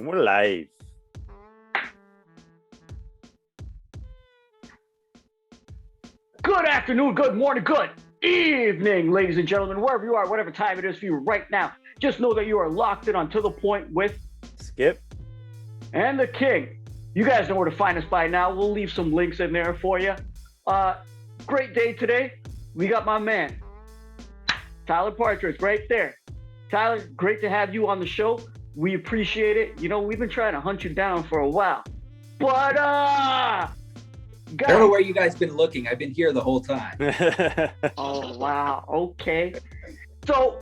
And we're live. Good afternoon, good morning, good evening, ladies and gentlemen, wherever you are, whatever time it is for you right now. Just know that you are locked in on To The Point with Skip. And the King. You guys know where to find us by now. We'll leave some links in there for you. Great day today. We got my man, Tyler Partridge, right there. Tyler, great to have you on the show. We appreciate it. You know, we've been trying to hunt you down for a while. But, I don't know where you guys been looking. I've been here the whole time. Oh, wow. Okay. So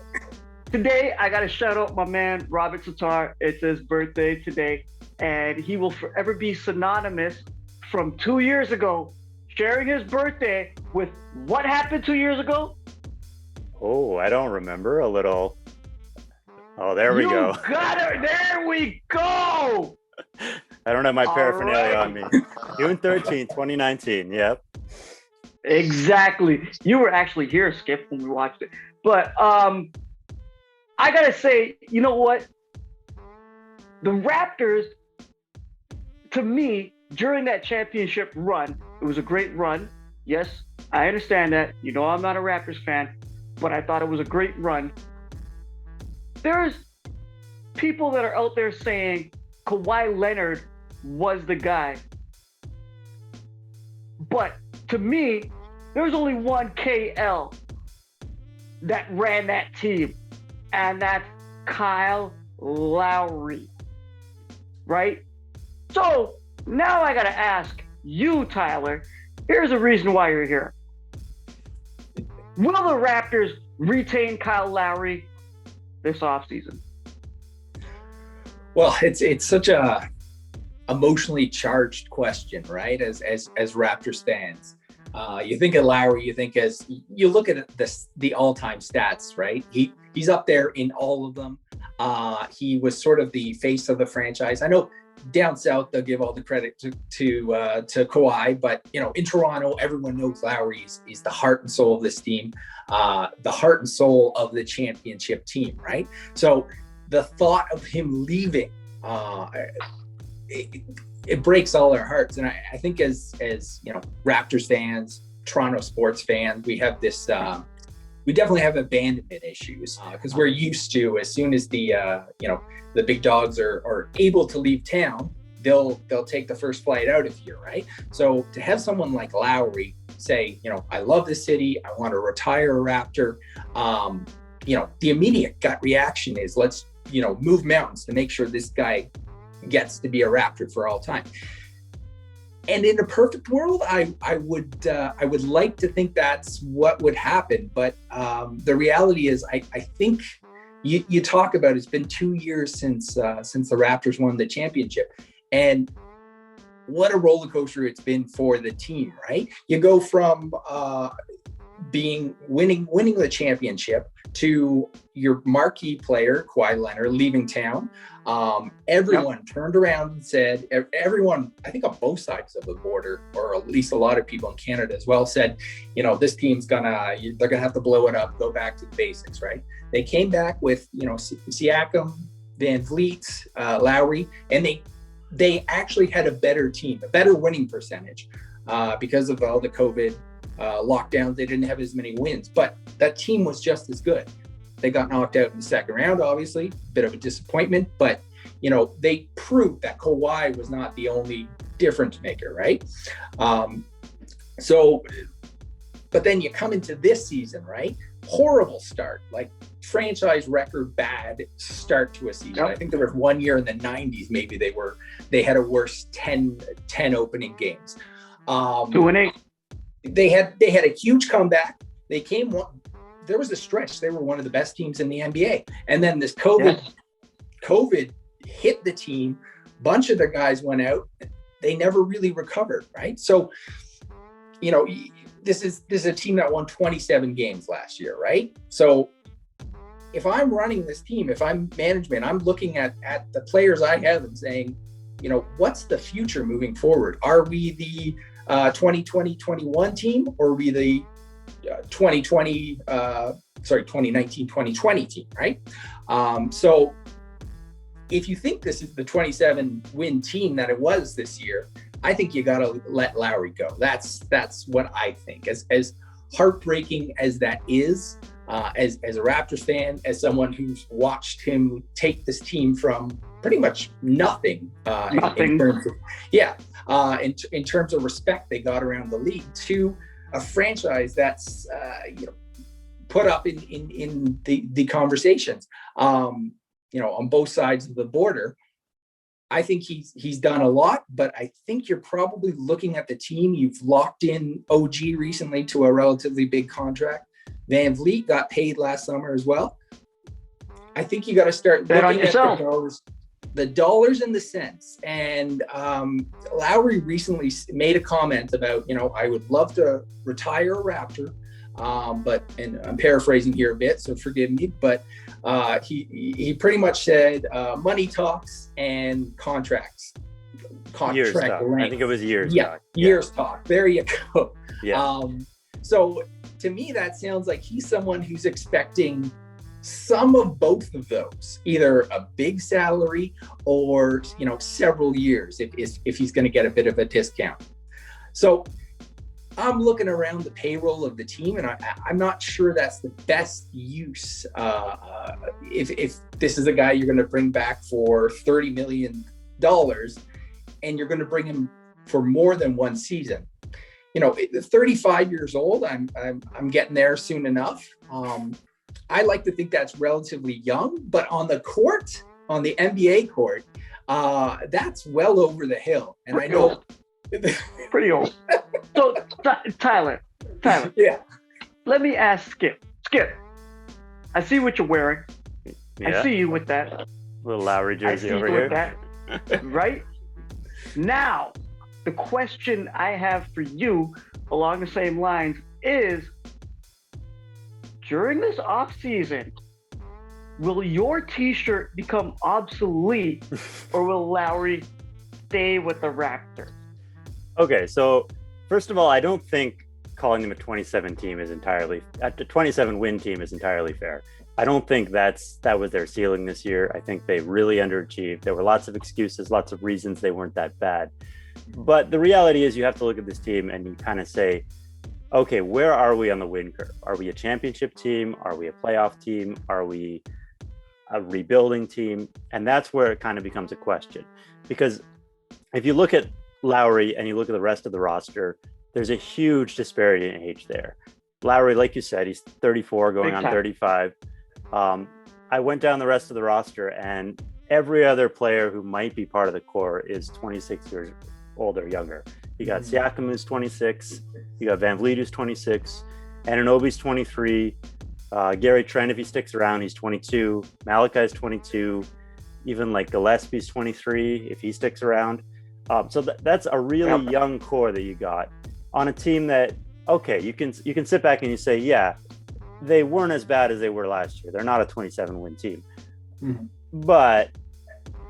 today I got to shout out my man, Robert Sitar. It's his birthday today, and he will forever be synonymous from 2 years ago, sharing his birthday with what happened 2 years ago? Oh, I don't remember. A little. Oh, there we go. There we go. I don't have my paraphernalia on me. Right. June 13th, 2019. Yep. Exactly. You were actually here, Skip, when we watched it. But I gotta say, you know what? The Raptors, to me, during that championship run, it was a great run. Yes, I understand that. You know I'm not a Raptors fan, but I thought it was a great run. There's people that are out there saying Kawhi Leonard was the guy. But to me, there was only one KL that ran that team, and that's Kyle Lowry, right? So now I gotta ask you, Tyler, here's a reason why you're here. Will the Raptors retain Kyle Lowry this offseason? Well, it's such a emotionally charged question, right? As Raptors fans, you think of Lowry, you look at the all-time stats, right? He's up there in all of them. He was sort of the face of the franchise. I know down south they'll give all the credit to Kawhi, but you know, in Toronto, everyone knows Lowry is the heart and soul of this team, the heart and soul of the championship team, right? So the thought of him leaving, it breaks all our hearts. And I think as you know, Raptors fans, Toronto sports fans, we have this, we definitely have abandonment issues because we're used to, as soon as the big dogs are able to leave town, they'll take the first flight out of here, right? So to have someone like Lowry say, you know, I love this city, I want to retire a Raptor, you know, the immediate gut reaction is let's, you know, move mountains to make sure this guy gets to be a Raptor for all time. And in a perfect world, I would like to think that's what would happen. But the reality is, I think you talk about it's been 2 years since the Raptors won the championship, and what a roller coaster it's been for the team, right? You go from winning the championship to your marquee player, Kawhi Leonard, leaving town. Everyone turned around and said, everyone, I think on both sides of the border, or at least a lot of people in Canada as well, said, you know, this team's they're gonna have to blow it up, go back to the basics, right? They came back with, you know, Siakam, Van Vliet, Lowry, and they actually had a better team, a better winning percentage because of all the COVID lockdowns. They didn't have as many wins, but that team was just as good. They got knocked out in the second round, obviously, bit of a disappointment, but you know, they proved that Kawhi was not the only difference maker, right? But then you come into this season, right? Horrible start, like franchise record bad start to a season. Yep. I think there was 1 year in the 90s, maybe they had a worse 10 opening games. 2-8. They had a huge comeback. There was a stretch. They were one of the best teams in the NBA. And then this COVID hit the team. Bunch of their guys went out. They never really recovered, right? So, you know, this is a team that won 27 games last year, right? So if I'm running this team, if I'm management, I'm looking at the players I have and saying, you know, what's the future moving forward? Are we the 2020-21 team, or are we the 2019-2020 team, right? So if you think this is the 27 win team that it was this year, I think you got to let Lowry go. That's what I think. As heartbreaking as that is, as a Raptors fan, as someone who's watched him take this team from pretty much nothing. In terms of respect they got around the league to a franchise that's put up in the conversations. On both sides of the border. I think he's done a lot, but I think you're probably looking at the team. You've locked in OG recently to a relatively big contract. Van Vliet got paid last summer as well. I think you got to start looking at the dollars and the cents. And Lowry recently made a comment about, I would love to retire a Raptor. And I'm paraphrasing here a bit, so forgive me, but he pretty much said money talks and contracts. Years talk. I think it was years talk. Years talk. There you go. Yeah. So to me, that sounds like he's someone who's expecting some of both of those, either a big salary or, several years if he's going to get a bit of a discount. So I'm looking around the payroll of the team, and I'm not sure that's the best use. If this is a guy you're going to bring back for $30 million, and you're going to bring him for more than one season, 35 years old. I'm getting there soon enough. I like to think that's relatively young, but on the court, on the NBA court, that's well over the hill. And pretty I know. Old. Pretty old. So, Tyler. Yeah. Let me ask Skip. Skip, I see what you're wearing. Yeah. I see you with that. Little Lowry jersey over here. That, right? Now, the question I have for you along the same lines is, during this offseason, will your t-shirt become obsolete or will Lowry stay with the Raptors? Okay, so first of all, I don't think calling them a 27 win team is entirely fair. I don't think that was their ceiling this year. I think they really underachieved. There were lots of excuses, lots of reasons they weren't that bad. But the reality is you have to look at this team and you kind of say, okay, where are we on the win curve? Are we a championship team? Are we a playoff team? Are we a rebuilding team? And that's where it kind of becomes a question. Because if you look at Lowry and you look at the rest of the roster, there's a huge disparity in age there. Lowry, like you said, he's 34 going on 35. I went down the rest of the roster and every other player who might be part of the core is 26 years old or younger. You got Siakam, who's 26. You got Van Vliet, who's 26. Anunoby's 23. Gary Trent, if he sticks around, he's 22. Malachi's 22. Even like Gillespie's 23 if he sticks around. So that's a really young core that you got on a team that, okay, you can sit back and you say, yeah, they weren't as bad as they were last year. They're not a 27-win team. Mm-hmm. But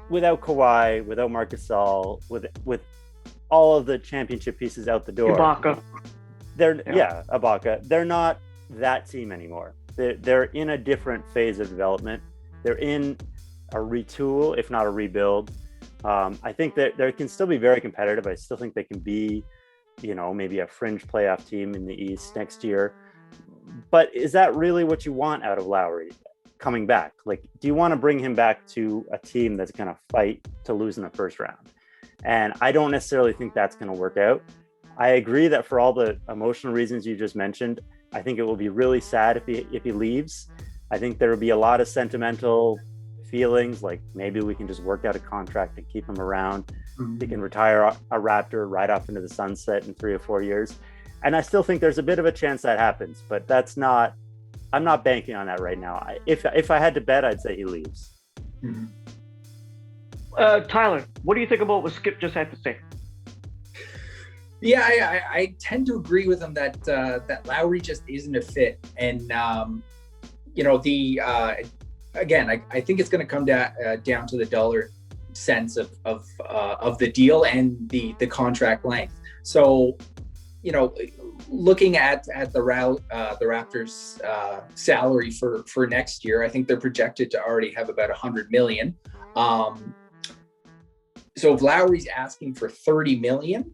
without Kawhi, without Marc Gasol, with all of the championship pieces out the door, Ibaka. Ibaka. They're not that team anymore. They're in a different phase of development. They're in a retool, if not a rebuild. I think that they can still be very competitive. I still think they can be, maybe a fringe playoff team in the East next year. But is that really what you want out of Lowry coming back? Like, do you want to bring him back to a team that's going to fight to lose in the first round? And I don't necessarily think that's going to work out. I agree that for all the emotional reasons you just mentioned, I think it will be really sad if he leaves. I think there will be a lot of sentimental feelings, like maybe we can just work out a contract and keep him around. Mm-hmm. He can retire a Raptor right off into the sunset in 3 or 4 years. And I still think there's a bit of a chance that happens, but I'm not banking on that right now. If I had to bet, I'd say he leaves. Mm-hmm. Tyler, what do you think about what Skip just had to say? Yeah, I tend to agree with him that Lowry just isn't a fit. And, again, I think it's going to come down to the dollar sense of the deal and the contract length. So, looking at the Raptors salary for next year, I think they're projected to already have about $100 million. So if Lowry's asking for $30 million,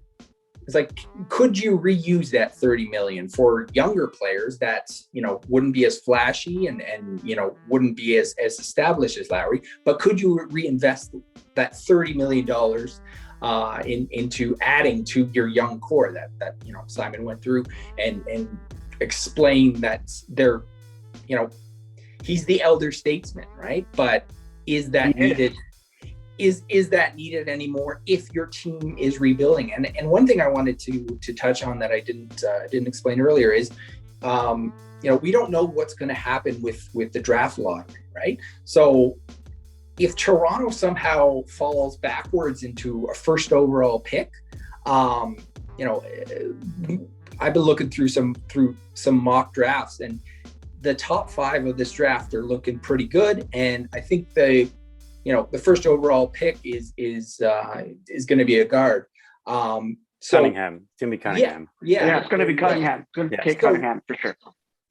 it's like, could you reuse that $30 million for younger players that, wouldn't be as flashy and wouldn't be as established as Lowry, but could you reinvest that $30 million into adding to your young core that Simon went through and explained that they're, he's the elder statesman, right? But is that needed? Is that needed anymore if your team is rebuilding? And one thing I wanted to touch on that I didn't explain earlier is, we don't know what's going to happen with the draft lottery, right? So if Toronto somehow falls backwards into a first overall pick, I've been looking through some mock drafts, and the top 5 of this draft are looking pretty good, and I think the first overall pick is going to be a guard. So Cunningham. It's going to be Cunningham. Yeah, it's going to be Cunningham. It's going to take Cunningham for sure.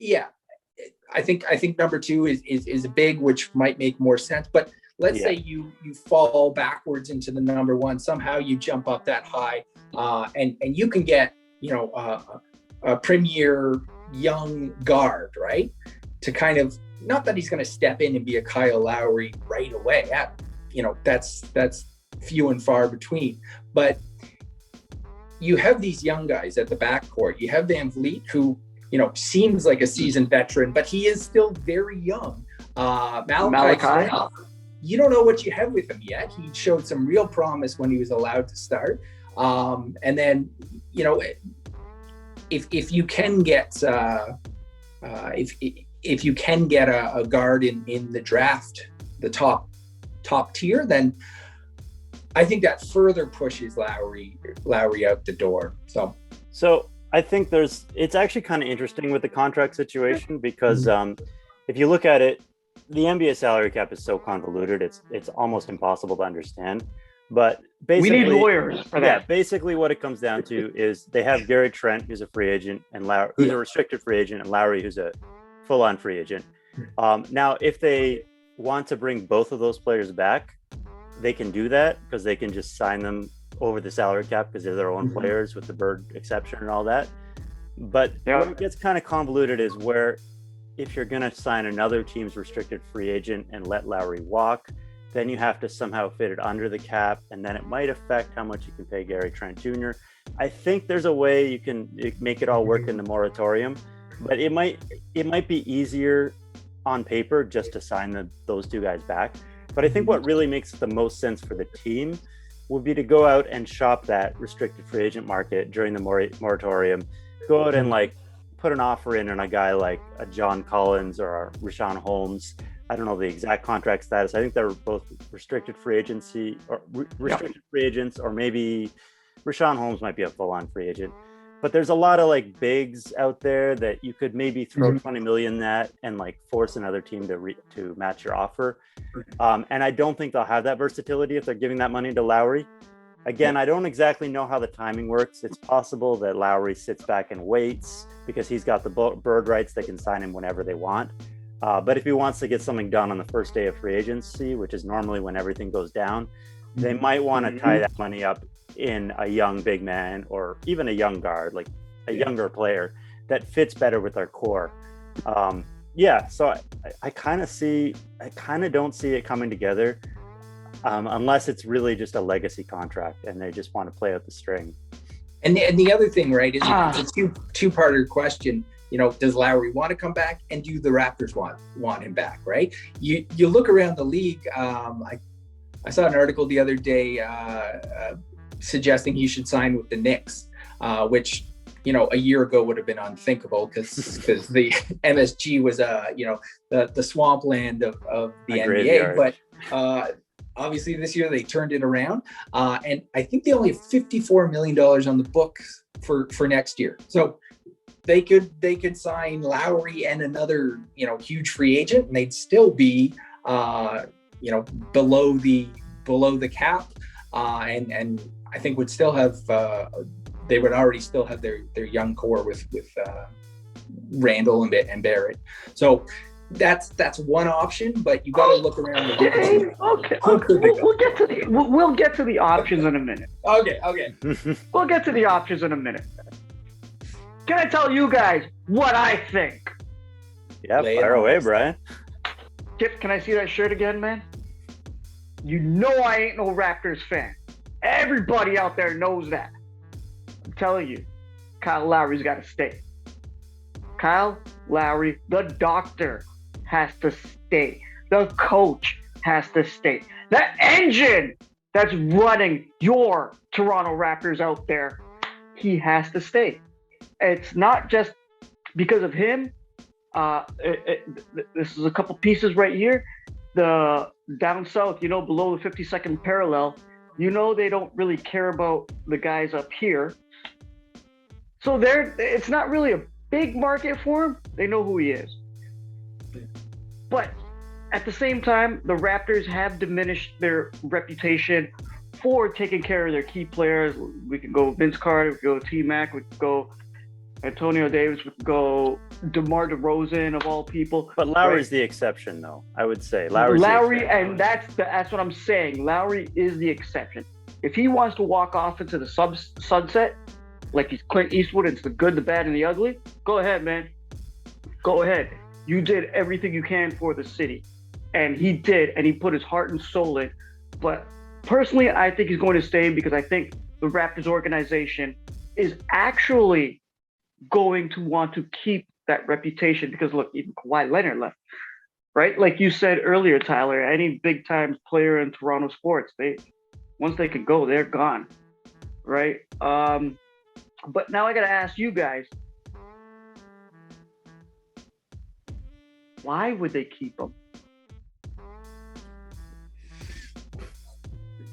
Yeah, I think number 2 is a big, which might make more sense. But let's say you fall backwards into the number 1. Somehow you jump up that high, and you can get a premier young guard, right? To kind of, not that he's going to step in and be a Kyle Lowry right away. That's few and far between. But you have these young guys at the backcourt. You have Van Vliet, who seems like a seasoned veteran, but he is still very young. Malachi, you don't know what you have with him yet. He showed some real promise when he was allowed to start. And then if you can get if you can get a guard in the draft, the top tier, then I think that further pushes Lowry out the door. So I think it's actually kind of interesting with the contract situation because if you look at it, the NBA salary cap is so convoluted, it's almost impossible to understand. But basically, we need lawyers for that. Yeah, basically what it comes down to is they have Gary Trent, who's a free agent, and Lowry, who's a restricted free agent, and Lowry, who's a full-on free agent. Now, if they want to bring both of those players back, they can do that because they can just sign them over the salary cap because they're their own players with the Bird exception and all that. But what it gets kind of convoluted is where if you're going to sign another team's restricted free agent and let Lowry walk, then you have to somehow fit it under the cap, and then it might affect how much you can pay Gary Trent Jr. I think there's a way you can make it all work in the moratorium, but it might be easier on paper just to sign those two guys back. But I think what really makes the most sense for the team would be to go out and shop that restricted free agent market during the moratorium, go out and put an offer in on a guy like a John Collins or a Richaun Holmes. I don't know the exact contract status. I think they're both restricted free agency or restricted free agents, or maybe Richaun Holmes might be a full-on free agent. But there's a lot of bigs out there that you could maybe throw 20 million at and force another team to match your offer. And I don't think they'll have that versatility if they're giving that money to Lowry. Again, I don't exactly know how the timing works. It's possible that Lowry sits back and waits because he's got the Bird rights. They can sign him whenever they want. But if he wants to get something done on the first day of free agency, which is normally when everything goes down, they might want to tie that money up in a young big man or even a young guard, like a younger player that fits better with our core. So I kind of don't see it coming together unless it's really just a legacy contract and they just want to play out the string. And the other thing, right, is it's a two-parter question. Does Lowry want to come back, and do the Raptors want him back, right? You look around the league. I saw an article the other day suggesting he should sign with the Knicks, which a year ago would have been unthinkable because the MSG was the swampland of the NBA. But obviously this year they turned it around, and I think they only have $54 million on the books for next year. So they could sign Lowry and another huge free agent, and they'd still be below the cap, and I think would still have they would already still have their young core with Randall and Barrett. So that's one option, but you got to look around the Okay. We'll get to we'll get to the options in a minute. Okay. We'll get to the options in a minute. Can I tell you guys what I think? Yeah, fire away, Brian. Kip, can I see that shirt again, man? You know I ain't no Raptors fan. Everybody out there knows that. I'm telling you, Kyle Lowry's got to stay. Kyle Lowry, the doctor, has to stay. The coach has to stay. That engine that's running your Toronto Raptors out there, he has to stay. It's not just because of him. This is a couple pieces right here. The down south, below the 52nd parallel, they don't really care about the guys up here. So it's not really a big market for him. They know who he is. But at the same time, the Raptors have diminished their reputation for taking care of their key players. We could go Vince Carter, we could go T-Mac, we could go Antonio Davis, we could go DeMar DeRozan of all people. But Lowry's the exception, though. I would say Lowry, and that's what I'm saying. Lowry is the exception. If he wants to walk off into the sunset, like he's Clint Eastwood, it's the good, the bad, and the ugly, go ahead, man. Go ahead. You did everything you can for the city. And he did, and he put his heart and soul in. But personally, I think he's going to stay because I think the Raptors organization is actually going to want to keep that reputation because, look, even Kawhi Leonard left, right? Like you said earlier, Tyler, any big-time player in Toronto sports, once they can go, they're gone, right? But now I got to ask you guys, why would they keep him?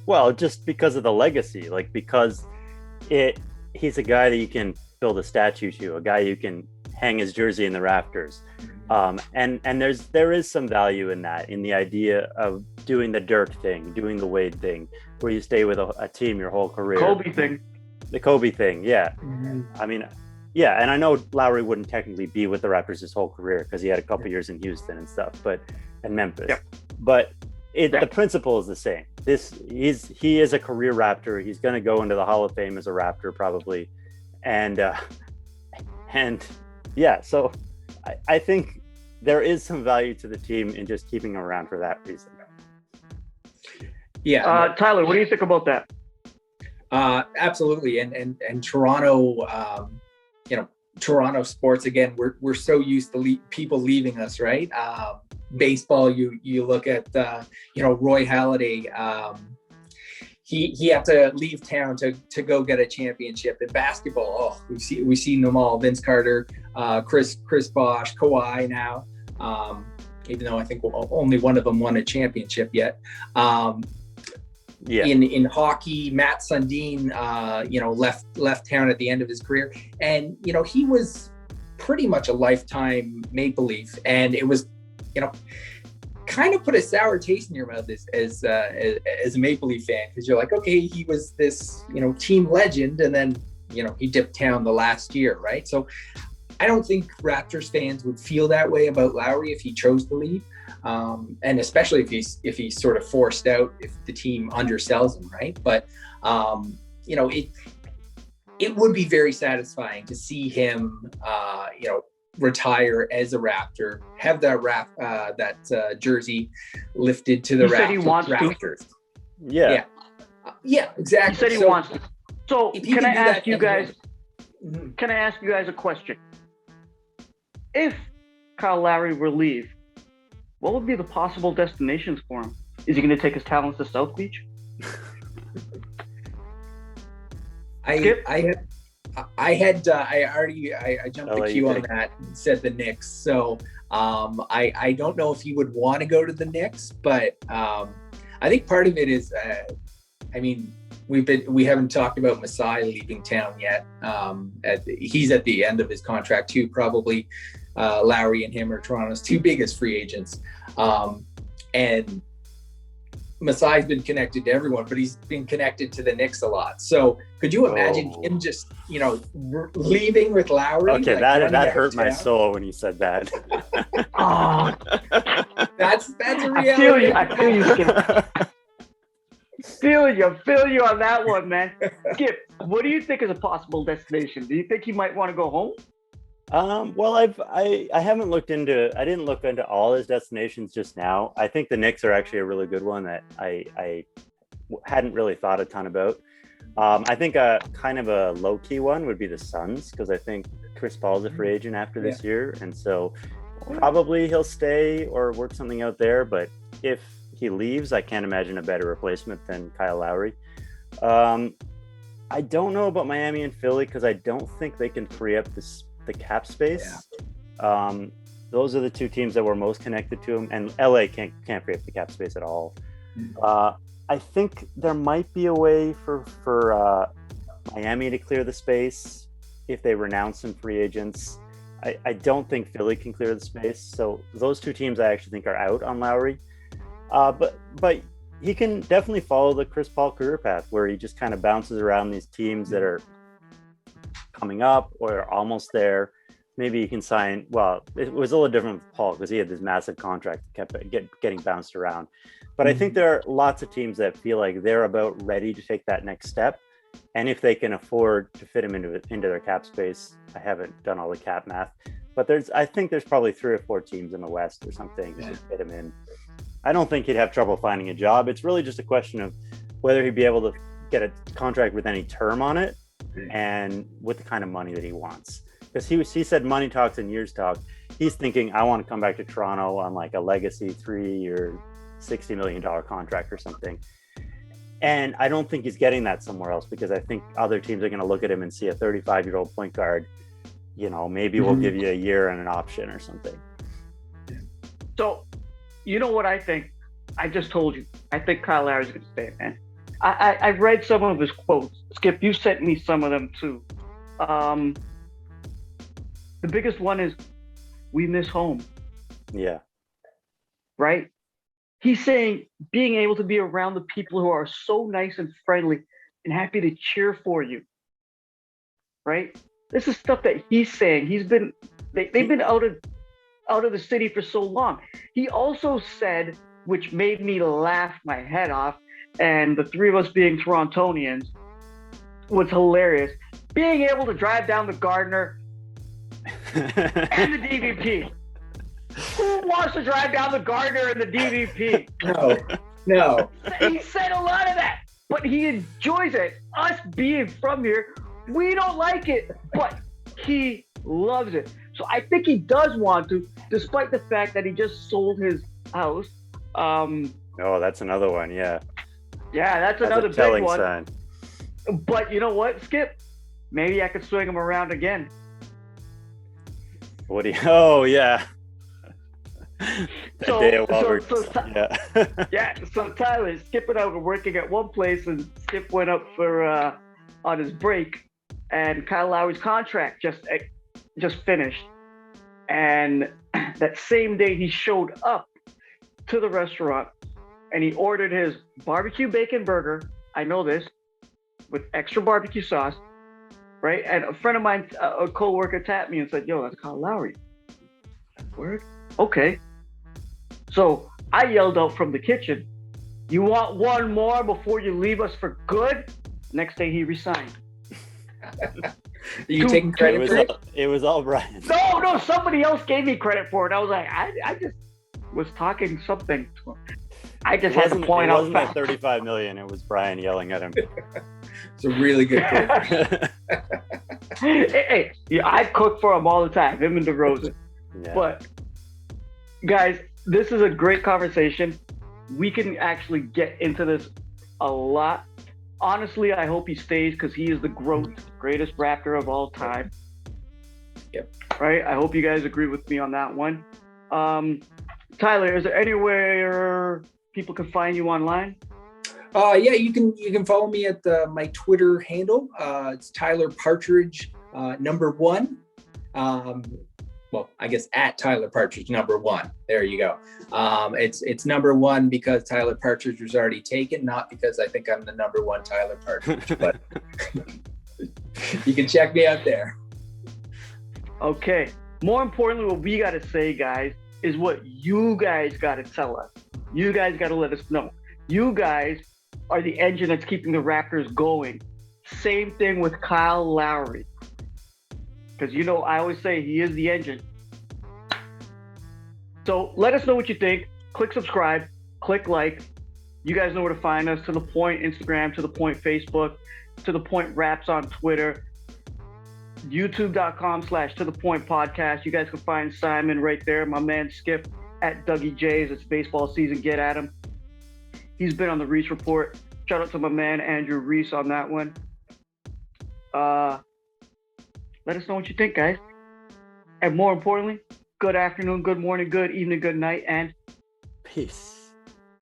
Well, just because of the legacy, because he's a guy that you can build a statue to, a guy you can hang his jersey in the rafters. And there is some value in that, in the idea of doing the Dirk thing, doing the Wade thing, where you stay with a team your whole career. The Kobe thing, yeah. Mm-hmm. I mean, yeah, and I know Lowry wouldn't technically be with the Raptors his whole career because he had a couple years in Houston and stuff, and Memphis. Yep. But the principle is the same. He is a career Raptor. He's going to go into the Hall of Fame as a Raptor probably, and yeah. So I think there is some value to the team in just keeping him around for that reason. Yeah, Tyler, what do you think about that? Absolutely, and Toronto, Toronto sports again. We're so used to people leaving us, right? Baseball, you look at Roy Halladay. He had to leave town to go get a championship. In basketball, we've seen them all: Vince Carter, Chris Bosh, Kawhi now. Even though I think only one of them won a championship yet. Yeah. In hockey, Matt Sundin, left town at the end of his career, and he was pretty much a lifetime Maple Leaf, and it was, kind of put a sour taste in your mouth as a Maple Leaf fan, because you're like, okay, he was this team legend, and then he dipped town the last year, right? So I don't think Raptors fans would feel that way about Lowry if he chose to leave. And especially if he's sort of forced out, if the team undersells him, right? But it would be very satisfying to see him, retire as a Raptor, have that jersey lifted to the Raptors. Said he wants Raptors. To. Yeah, exactly. He said he wants to. So can I ask you guys? Mm-hmm. Can I ask you guys a question? If Kyle Lowry were to leave, what would be the possible destinations for him? Is he going to take his talents to South Beach? I jumped the queue on that and said the Knicks. So I don't know if he would want to go to the Knicks, but I think part of it is, we haven't talked about Masai leaving town yet. He's at the end of his contract too, probably. Lowry and him are Toronto's two biggest free agents. And Masai's been connected to everyone, but he's been connected to the Knicks a lot. So could you imagine him just, leaving with Lowry? Okay, that hurt my soul when you said that. Oh, that's a reality. I feel you, Skip. Feel you on that one, man. Skip, what do you think is a possible destination? Do you think he might want to go home? Well, I didn't look into all his destinations just now. I think the Knicks are actually a really good one that I hadn't really thought a ton about. I think a kind of a low-key one would be the Suns, because I think Chris Paul's a free agent after this year, and so probably he'll stay or work something out there. But if he leaves, I can't imagine a better replacement than Kyle Lowry. I don't know about Miami and Philly, because I don't think they can free up the cap space. Those are the two teams that were most connected to him, and LA can't free up the cap space at all. I think there might be a way for Miami to clear the space if they renounce some free agents. I don't think Philly can clear the space, so those two teams I actually think are out on Lowry. But he can definitely follow the Chris Paul career path, where he just kind of bounces around these teams that are coming up or are almost there. Maybe he can sign. Well, it was a little different with Paul because he had this massive contract that kept getting bounced around. But I think there are lots of teams that feel like they're about ready to take that next step. And if they can afford to fit him into their cap space, I haven't done all the cap math, but I think there's probably 3 or 4 teams in the West or something to fit him in. I don't think he'd have trouble finding a job. It's really just a question of whether he'd be able to get a contract with any term on it and with the kind of money that he wants. Because he said money talks and years talk. He's thinking, I want to come back to Toronto on like a legacy 3-year, $60 million contract or something. And I don't think he's getting that somewhere else, because I think other teams are going to look at him and see a 35-year-old point guard, maybe we'll give you a year and an option or something. So, you know what I think? I just told you. I think Kyle Lowry's going to stay, man. I read some of his quotes. Skip, you sent me some of them too. The biggest one is, we miss home. Yeah. Right? He's saying being able to be around the people who are so nice and friendly and happy to cheer for you. Right? This is stuff that he's saying. They've been out of the city for so long. He also said, which made me laugh my head off, and the three of us being Torontonians was hilarious, being able to drive down the Gardner and the DVP. Who wants to drive down the Gardner and the DVP? No. He said a lot of that, but he enjoys it. Us being from here, we don't like it, but he loves it. So I think he does want to, despite the fact that he just sold his house. Oh, that's another one. Yeah. Yeah, that's another a telling big one. sign. But you know what, Skip? Maybe I could swing him around again. Oh, yeah. So Tyler, Skip and I were working at one place, and Skip went up for on his break, and Kyle Lowry's contract just finished, and that same day he showed up to the restaurant and he ordered his barbecue bacon burger. I know this, with extra barbecue sauce, right? And a friend of mine, a co-worker, tapped me and said, "Yo, that's Kyle Lowry." Word? Okay. So I yelled out from the kitchen, "You want one more before you leave us for good?" Next day he resigned. Are you taking credit for it? It was all Brian. No, somebody else gave me credit for it. I was like, I just was talking something to him. I just had to point out. It wasn't that $35 million. It was Brian yelling at him. It's a really good quote. Hey, yeah, I cook for him all the time, him and DeRozan. Yeah. But guys, this is a great conversation. We can actually get into this a lot. Honestly, I hope he stays, because he is the greatest Raptor of all time. Yep. Right? I hope you guys agree with me on that one. Tyler, is there anywhere people can find you online? Yeah, you can follow me at my Twitter handle. It's Tyler Partridge #1. well, I guess at Tyler Partridge #1. There you go. It's #1 because Tyler Partridge was already taken, not because I think I'm the #1 Tyler Partridge. But you can check me out there. Okay. More importantly, what we got to say, guys, is what you guys got to tell us. You guys got to let us know. You guys are the engine that's keeping the Raptors going. Same thing with Kyle Lowry. Because, I always say he is the engine. So let us know what you think. Click subscribe. Click like. You guys know where to find us. To the Point Instagram, To the Point Facebook, To the Point Raps on Twitter, youtube.com/To the Point Podcast. You guys can find Simon right there. My man Skip at Dougie J's. It's baseball season. Get at him. He's been on the Reese Report. Shout out to my man Andrew Reese on that one. Let us know what you think, guys. And more importantly, good afternoon, good morning, good evening, good night, and peace.